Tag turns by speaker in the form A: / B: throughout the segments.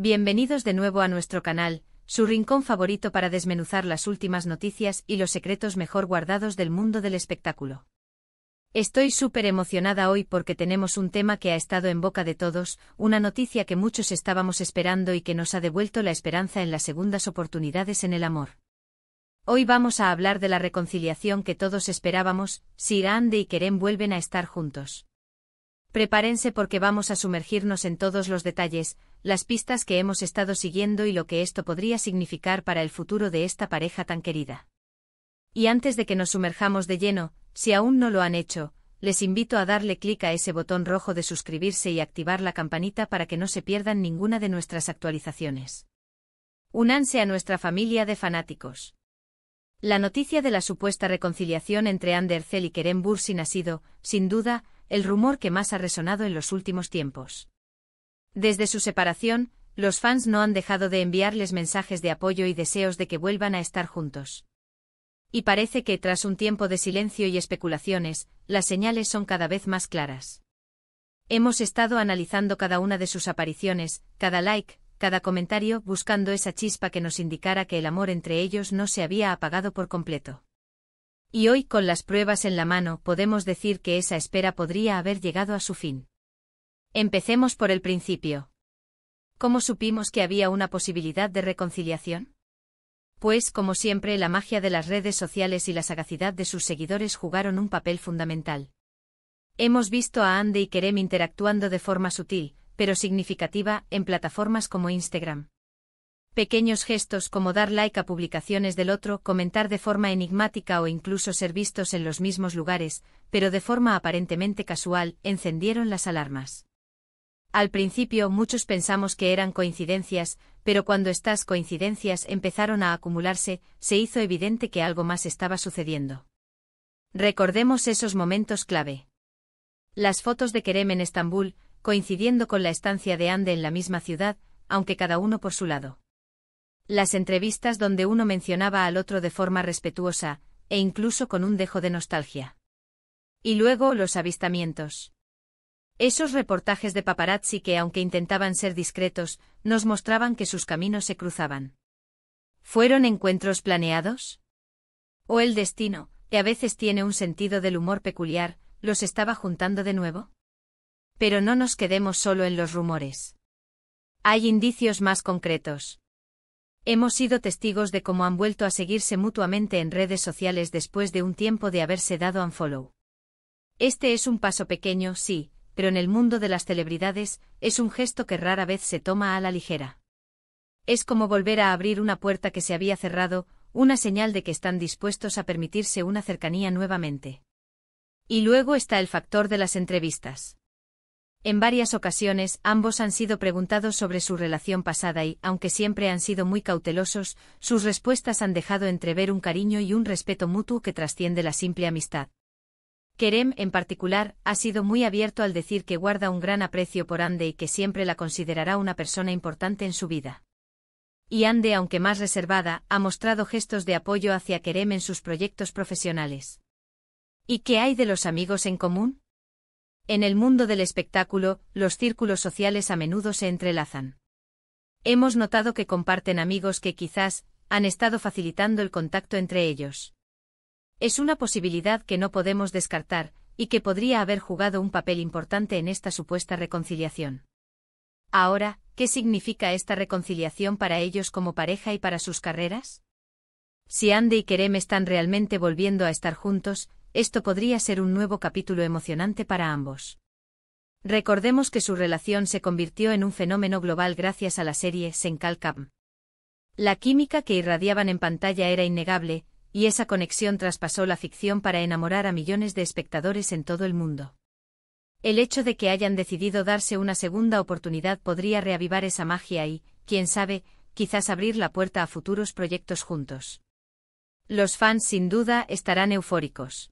A: Bienvenidos de nuevo a nuestro canal, su rincón favorito para desmenuzar las últimas noticias y los secretos mejor guardados del mundo del espectáculo. Estoy súper emocionada hoy porque tenemos un tema que ha estado en boca de todos, una noticia que muchos estábamos esperando y que nos ha devuelto la esperanza en las segundas oportunidades en el amor. Hoy vamos a hablar de la reconciliación que todos esperábamos, si Ande y Kerem vuelven a estar juntos. Prepárense porque vamos a sumergirnos en todos los detalles, las pistas que hemos estado siguiendo y lo que esto podría significar para el futuro de esta pareja tan querida. Y antes de que nos sumerjamos de lleno, si aún no lo han hecho, les invito a darle clic a ese botón rojo de suscribirse y activar la campanita para que no se pierdan ninguna de nuestras actualizaciones. Únanse a nuestra familia de fanáticos. La noticia de la supuesta reconciliación entre Hande Erçel y Kerem Bürsin ha sido, sin duda, el rumor que más ha resonado en los últimos tiempos. Desde su separación, los fans no han dejado de enviarles mensajes de apoyo y deseos de que vuelvan a estar juntos. Y parece que, tras un tiempo de silencio y especulaciones, las señales son cada vez más claras. Hemos estado analizando cada una de sus apariciones, cada like, cada comentario, buscando esa chispa que nos indicara que el amor entre ellos no se había apagado por completo. Y hoy, con las pruebas en la mano, podemos decir que esa espera podría haber llegado a su fin. Empecemos por el principio. ¿Cómo supimos que había una posibilidad de reconciliación? Pues, como siempre, la magia de las redes sociales y la sagacidad de sus seguidores jugaron un papel fundamental. Hemos visto a Hande y Kerem interactuando de forma sutil, pero significativa, en plataformas como Instagram. Pequeños gestos como dar like a publicaciones del otro, comentar de forma enigmática o incluso ser vistos en los mismos lugares, pero de forma aparentemente casual, encendieron las alarmas. Al principio muchos pensamos que eran coincidencias, pero cuando estas coincidencias empezaron a acumularse, se hizo evidente que algo más estaba sucediendo. Recordemos esos momentos clave. Las fotos de Kerem en Estambul, coincidiendo con la estancia de Hande en la misma ciudad, aunque cada uno por su lado. Las entrevistas donde uno mencionaba al otro de forma respetuosa, e incluso con un dejo de nostalgia. Y luego los avistamientos. Esos reportajes de paparazzi que, aunque intentaban ser discretos, nos mostraban que sus caminos se cruzaban. ¿Fueron encuentros planeados? ¿O el destino, que a veces tiene un sentido del humor peculiar, los estaba juntando de nuevo? Pero no nos quedemos solo en los rumores. Hay indicios más concretos. Hemos sido testigos de cómo han vuelto a seguirse mutuamente en redes sociales después de un tiempo de haberse dado unfollow. Este es un paso pequeño, sí, pero en el mundo de las celebridades, es un gesto que rara vez se toma a la ligera. Es como volver a abrir una puerta que se había cerrado, una señal de que están dispuestos a permitirse una cercanía nuevamente. Y luego está el factor de las entrevistas. En varias ocasiones, ambos han sido preguntados sobre su relación pasada y, aunque siempre han sido muy cautelosos, sus respuestas han dejado entrever un cariño y un respeto mutuo que trasciende la simple amistad. Kerem, en particular, ha sido muy abierto al decir que guarda un gran aprecio por Hande y que siempre la considerará una persona importante en su vida. Y Hande, aunque más reservada, ha mostrado gestos de apoyo hacia Kerem en sus proyectos profesionales. ¿Y qué hay de los amigos en común? En el mundo del espectáculo, los círculos sociales a menudo se entrelazan. Hemos notado que comparten amigos que quizás han estado facilitando el contacto entre ellos. Es una posibilidad que no podemos descartar, y que podría haber jugado un papel importante en esta supuesta reconciliación. Ahora, ¿qué significa esta reconciliación para ellos como pareja y para sus carreras? Si Hande y Kerem están realmente volviendo a estar juntos, esto podría ser un nuevo capítulo emocionante para ambos. Recordemos que su relación se convirtió en un fenómeno global gracias a la serie Senkal Kam. La química que irradiaban en pantalla era innegable, y esa conexión traspasó la ficción para enamorar a millones de espectadores en todo el mundo. El hecho de que hayan decidido darse una segunda oportunidad podría reavivar esa magia y, quién sabe, quizás abrir la puerta a futuros proyectos juntos. Los fans sin duda estarán eufóricos.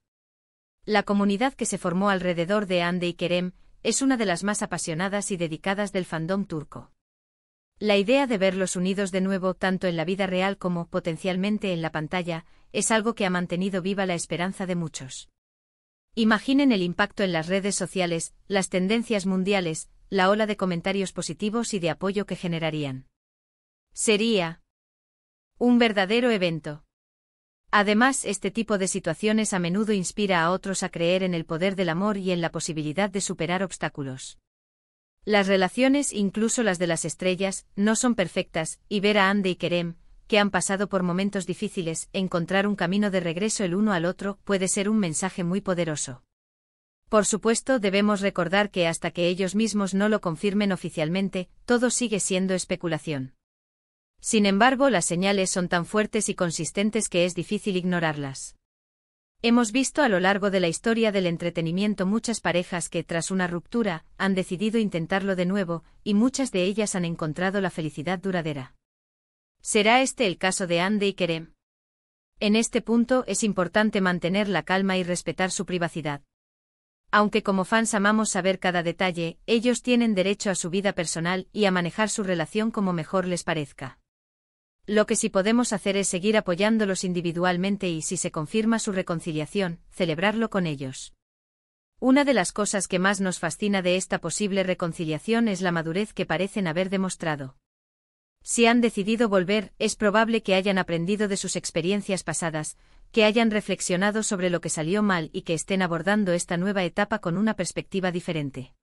A: La comunidad que se formó alrededor de Hande y Kerem es una de las más apasionadas y dedicadas del fandom turco. La idea de verlos unidos de nuevo tanto en la vida real como, potencialmente, en la pantalla, es algo que ha mantenido viva la esperanza de muchos. Imaginen el impacto en las redes sociales, las tendencias mundiales, la ola de comentarios positivos y de apoyo que generarían. Sería un verdadero evento. Además, este tipo de situaciones a menudo inspira a otros a creer en el poder del amor y en la posibilidad de superar obstáculos. Las relaciones, incluso las de las estrellas, no son perfectas, y ver a Andy y Kerem, que han pasado por momentos difíciles, encontrar un camino de regreso el uno al otro, puede ser un mensaje muy poderoso. Por supuesto, debemos recordar que hasta que ellos mismos no lo confirmen oficialmente, todo sigue siendo especulación. Sin embargo, las señales son tan fuertes y consistentes que es difícil ignorarlas. Hemos visto a lo largo de la historia del entretenimiento muchas parejas que, tras una ruptura, han decidido intentarlo de nuevo, y muchas de ellas han encontrado la felicidad duradera. ¿Será este el caso de Andy y Kerem? En este punto es importante mantener la calma y respetar su privacidad. Aunque como fans amamos saber cada detalle, ellos tienen derecho a su vida personal y a manejar su relación como mejor les parezca. Lo que sí podemos hacer es seguir apoyándolos individualmente y, si se confirma su reconciliación, celebrarlo con ellos. Una de las cosas que más nos fascina de esta posible reconciliación es la madurez que parecen haber demostrado. Si han decidido volver, es probable que hayan aprendido de sus experiencias pasadas, que hayan reflexionado sobre lo que salió mal y que estén abordando esta nueva etapa con una perspectiva diferente.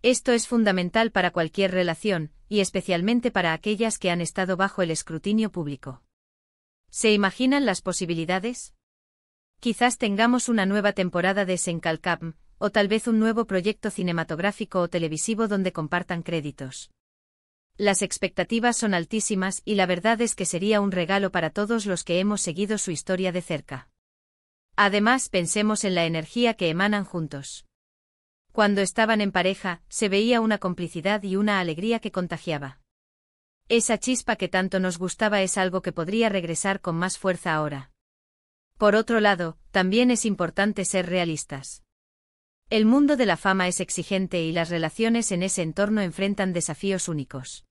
A: Esto es fundamental para cualquier relación, y especialmente para aquellas que han estado bajo el escrutinio público. ¿Se imaginan las posibilidades? Quizás tengamos una nueva temporada de Senkalkam, o tal vez un nuevo proyecto cinematográfico o televisivo donde compartan créditos. Las expectativas son altísimas y la verdad es que sería un regalo para todos los que hemos seguido su historia de cerca. Además, pensemos en la energía que emanan juntos. Cuando estaban en pareja, se veía una complicidad y una alegría que contagiaba. Esa chispa que tanto nos gustaba es algo que podría regresar con más fuerza ahora. Por otro lado, también es importante ser realistas. El mundo de la fama es exigente y las relaciones en ese entorno enfrentan desafíos únicos.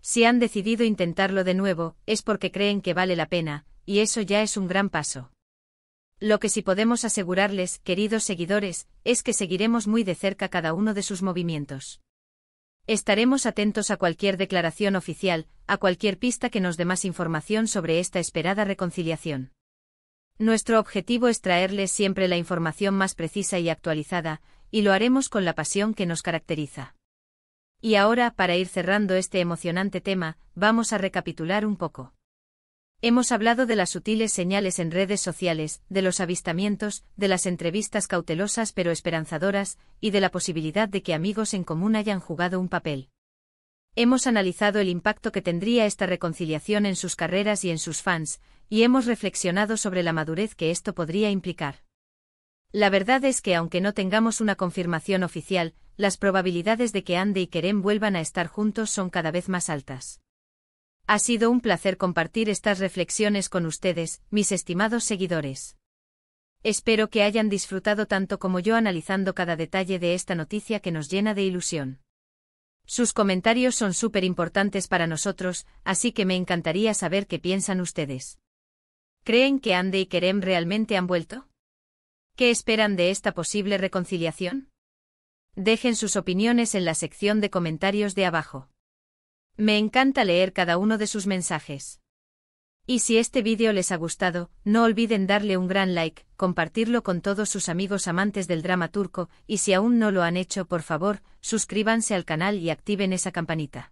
A: Si han decidido intentarlo de nuevo, es porque creen que vale la pena, y eso ya es un gran paso. Lo que sí podemos asegurarles, queridos seguidores, es que seguiremos muy de cerca cada uno de sus movimientos. Estaremos atentos a cualquier declaración oficial, a cualquier pista que nos dé más información sobre esta esperada reconciliación. Nuestro objetivo es traerles siempre la información más precisa y actualizada, y lo haremos con la pasión que nos caracteriza. Y ahora, para ir cerrando este emocionante tema, vamos a recapitular un poco. Hemos hablado de las sutiles señales en redes sociales, de los avistamientos, de las entrevistas cautelosas pero esperanzadoras, y de la posibilidad de que amigos en común hayan jugado un papel. Hemos analizado el impacto que tendría esta reconciliación en sus carreras y en sus fans, y hemos reflexionado sobre la madurez que esto podría implicar. La verdad es que aunque no tengamos una confirmación oficial, las probabilidades de que Andy y Kerem vuelvan a estar juntos son cada vez más altas. Ha sido un placer compartir estas reflexiones con ustedes, mis estimados seguidores. Espero que hayan disfrutado tanto como yo analizando cada detalle de esta noticia que nos llena de ilusión. Sus comentarios son súper importantes para nosotros, así que me encantaría saber qué piensan ustedes. ¿Creen que Andy y Kerem realmente han vuelto? ¿Qué esperan de esta posible reconciliación? Dejen sus opiniones en la sección de comentarios de abajo. Me encanta leer cada uno de sus mensajes. Y si este vídeo les ha gustado, no olviden darle un gran like, compartirlo con todos sus amigos amantes del drama turco, y si aún no lo han hecho, por favor, suscríbanse al canal y activen esa campanita.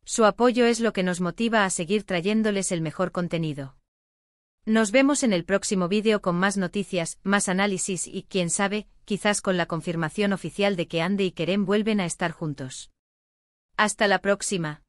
A: Su apoyo es lo que nos motiva a seguir trayéndoles el mejor contenido. Nos vemos en el próximo vídeo con más noticias, más análisis y, quién sabe, quizás con la confirmación oficial de que Andy y Kerem vuelven a estar juntos. Hasta la próxima.